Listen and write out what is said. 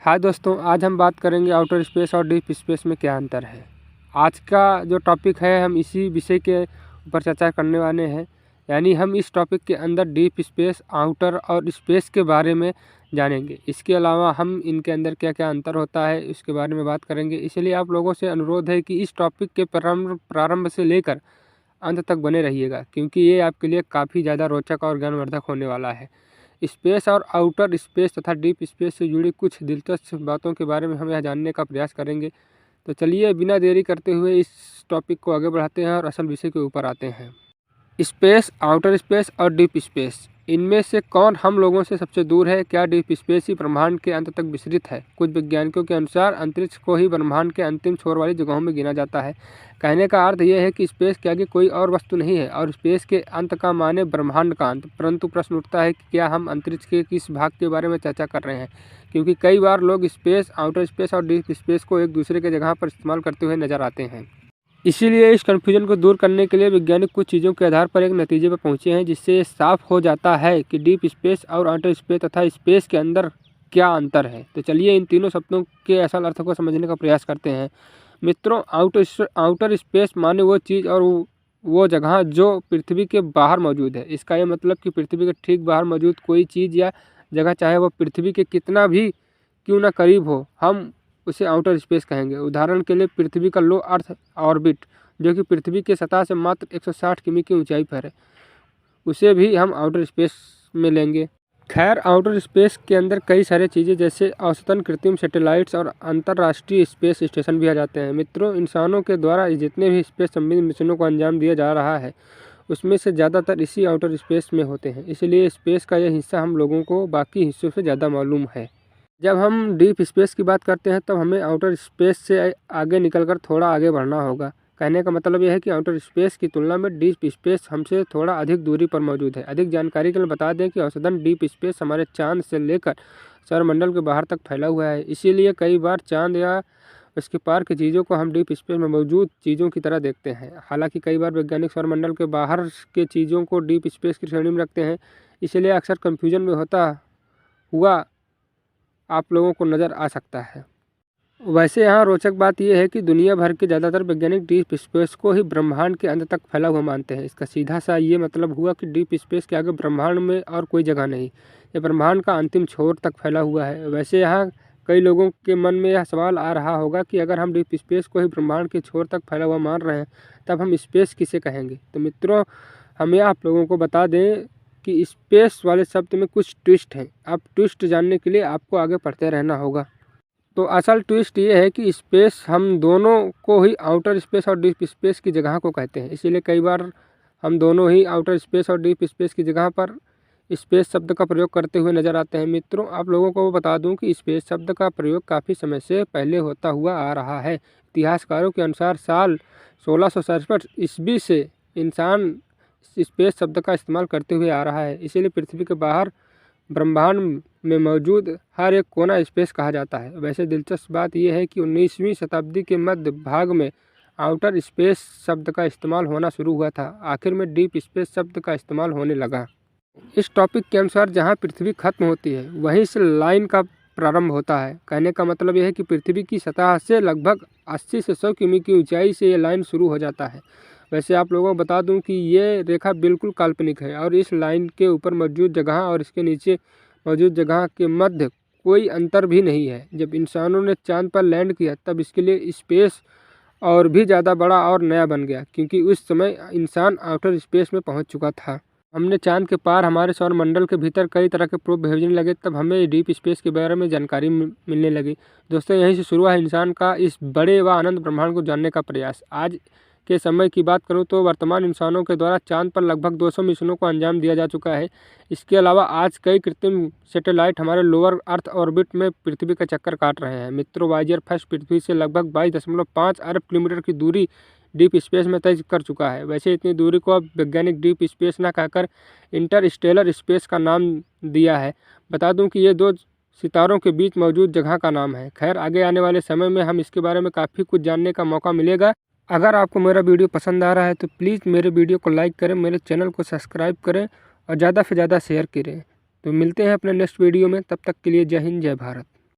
हाय दोस्तों, आज हम बात करेंगे आउटर स्पेस और डीप स्पेस में क्या अंतर है। आज का जो टॉपिक है हम इसी विषय के ऊपर चर्चा करने वाले हैं। यानी हम इस टॉपिक के अंदर डीप स्पेस, आउटर और स्पेस के बारे में जानेंगे। इसके अलावा हम इनके अंदर क्या क्या अंतर होता है इसके बारे में बात करेंगे। इसलिए आप लोगों से अनुरोध है कि इस टॉपिक के प्रारंभ से लेकर अंत तक बने रहिएगा, क्योंकि ये आपके लिए काफ़ी ज़्यादा रोचक और ज्ञानवर्धक होने वाला है। स्पेस और आउटर स्पेस तथा डीप स्पेस से जुड़ी कुछ दिलचस्प बातों के बारे में हम यह जानने का प्रयास करेंगे। तो चलिए बिना देरी करते हुए इस टॉपिक को आगे बढ़ाते हैं और असल विषय के ऊपर आते हैं। स्पेस, आउटर स्पेस और डीप स्पेस, इनमें से कौन हम लोगों से सबसे दूर है? क्या डीप स्पेस ही ब्रह्मांड के अंत तक विस्तृत है? कुछ वैज्ञानिकों के अनुसार अंतरिक्ष को ही ब्रह्मांड के अंतिम छोर वाली जगहों में गिना जाता है। कहने का अर्थ यह है कि स्पेस के आगे कोई और वस्तु नहीं है और स्पेस के अंत का माने ब्रह्मांड का अंत। परंतु प्रश्न उठता है कि क्या हम अंतरिक्ष के किस भाग के बारे में चर्चा कर रहे हैं, क्योंकि कई बार लोग स्पेस, आउटर स्पेस और डीप स्पेस को एक दूसरे के जगह पर इस्तेमाल करते हुए नजर आते हैं। इसीलिए इस कन्फ्यूजन को दूर करने के लिए वैज्ञानिक कुछ चीज़ों के आधार पर एक नतीजे पर पहुंचे हैं, जिससे साफ हो जाता है कि डीप स्पेस और आउटर स्पेस तथा स्पेस के अंदर क्या अंतर है। तो चलिए इन तीनों शब्दों के असल अर्थ को समझने का प्रयास करते हैं। मित्रों, आउटर स्पेस माने वो चीज़ और वो जगह जो पृथ्वी के बाहर मौजूद है। इसका यह मतलब कि पृथ्वी के ठीक बाहर मौजूद कोई चीज़ या जगह, चाहे वो पृथ्वी के कितना भी क्यों ना करीब हो, हम उसे आउटर स्पेस कहेंगे। उदाहरण के लिए पृथ्वी का लो अर्थ ऑर्बिट, जो कि पृथ्वी के सतह से मात्र 160 किमी की ऊंचाई पर है, उसे भी हम आउटर स्पेस में लेंगे। खैर, आउटर स्पेस के अंदर कई सारी चीज़ें जैसे औसतन कृत्रिम सैटेलाइट्स और अंतर्राष्ट्रीय स्पेस स्टेशन भी आ जाते हैं। मित्रों, इंसानों के द्वारा जितने भी स्पेस संबंधी मिशनों को अंजाम दिया जा रहा है, उसमें से ज़्यादातर इसी आउटर स्पेस में होते हैं। इसलिए स्पेस का यह हिस्सा हम लोगों को बाकी हिस्सों से ज़्यादा मालूम है। जब हम डीप स्पेस की बात करते हैं तब हमें आउटर स्पेस से आगे निकलकर थोड़ा आगे बढ़ना होगा। कहने का मतलब यह है कि आउटर स्पेस की तुलना में डीप स्पेस हमसे थोड़ा अधिक दूरी पर मौजूद है। अधिक जानकारी के लिए बता दें कि औसतन डीप स्पेस हमारे चांद से लेकर सौरमंडल के बाहर तक फैला हुआ है। इसीलिए कई बार चांद या उसके पार की चीज़ों को हम डीप स्पेस में मौजूद चीज़ों की तरह देखते हैं। हालांकि कई बार वैज्ञानिक सौरमंडल के बाहर के चीज़ों को डीप स्पेस की श्रेणी में रखते हैं। इसलिए अक्सर कन्फ्यूजन में होता हुआ आप लोगों को नज़र आ सकता है। वैसे यहाँ रोचक बात यह है कि दुनिया भर के ज़्यादातर वैज्ञानिक डीप स्पेस को ही ब्रह्मांड के अंत तक फैला हुआ मानते हैं। इसका सीधा सा ये मतलब हुआ कि डीप स्पेस के आगे ब्रह्मांड में और कोई जगह नहीं, ये ब्रह्मांड का अंतिम छोर तक फैला हुआ है। वैसे यहाँ कई लोगों के मन में यह सवाल आ रहा होगा कि अगर हम डीप स्पेस को ही ब्रह्मांड के छोर तक फैला हुआ मान रहे हैं, तब हम स्पेस किसे कहेंगे? तो मित्रों, हमें आप लोगों को बता दें कि स्पेस वाले शब्द में कुछ ट्विस्ट है। अब ट्विस्ट जानने के लिए आपको आगे पढ़ते रहना होगा। तो असल ट्विस्ट ये है कि स्पेस हम दोनों को ही आउटर स्पेस और डीप स्पेस की जगह को कहते हैं। इसीलिए कई बार हम दोनों ही आउटर स्पेस और डीप स्पेस की जगह पर स्पेस शब्द का प्रयोग करते हुए नज़र आते हैं। मित्रों, आप लोगों को बता दूं कि स्पेस शब्द का प्रयोग काफ़ी समय से पहले होता हुआ आ रहा है। इतिहासकारों के अनुसार साल 1667 ईस्वी से इंसान स्पेस शब्द का इस्तेमाल करते हुए आ रहा है। इसीलिए पृथ्वी के बाहर ब्रह्मांड में मौजूद हर एक कोना स्पेस कहा जाता है। वैसे दिलचस्प बात यह है कि 19वीं शताब्दी के मध्य भाग में आउटर स्पेस शब्द का इस्तेमाल होना शुरू हुआ था। आखिर में डीप स्पेस शब्द का इस्तेमाल होने लगा। इस टॉपिक के अनुसार जहां पृथ्वी खत्म होती है वहीं से लाइन का प्रारंभ होता है। कहने का मतलब यह है कि पृथ्वी की सतह से लगभग 80 से 100 किमी की ऊंचाई से ये लाइन शुरू हो जाता है। वैसे आप लोगों को बता दूं कि ये रेखा बिल्कुल काल्पनिक है और इस लाइन के ऊपर मौजूद जगह और इसके नीचे मौजूद जगह के मध्य कोई अंतर भी नहीं है। जब इंसानों ने चांद पर लैंड किया तब इसके लिए स्पेस और भी ज़्यादा बड़ा और नया बन गया, क्योंकि उस समय इंसान आउटर स्पेस में पहुंच चुका था। हमने चांद के पार हमारे सौरमंडल के भीतर कई तरह के प्रोब भेजने लगे, तब हमें डीप स्पेस के बारे में जानकारी मिलने लगी। दोस्तों, यहीं से शुरू हुआ इंसान का इस बड़े व अनंत ब्रह्मांड को जानने का प्रयास। आज के समय की बात करूं तो वर्तमान इंसानों के द्वारा चांद पर लगभग 200 मिशनों को अंजाम दिया जा चुका है। इसके अलावा आज कई कृत्रिम सैटेलाइट हमारे लोअर अर्थ ऑर्बिट में पृथ्वी का चक्कर काट रहे हैं। मित्रों, वायेजर फर्स्ट पृथ्वी से लगभग 22.5 अरब किलोमीटर की दूरी डीप स्पेस में तय कर चुका है। वैसे इतनी दूरी को अब वैज्ञानिक डीप स्पेस ना कहकर इंटरस्टेलर स्पेस का नाम दिया है। बता दूं कि ये दो सितारों के बीच मौजूद जगह का नाम है। खैर, आगे आने वाले समय में हम इसके बारे में काफ़ी कुछ जानने का मौका मिलेगा। अगर आपको मेरा वीडियो पसंद आ रहा है तो प्लीज़ मेरे वीडियो को लाइक करें, मेरे चैनल को सब्सक्राइब करें और ज़्यादा से ज़्यादा शेयर करें। तो मिलते हैं अपने नेक्स्ट वीडियो में, तब तक के लिए जय हिंद, जय भारत।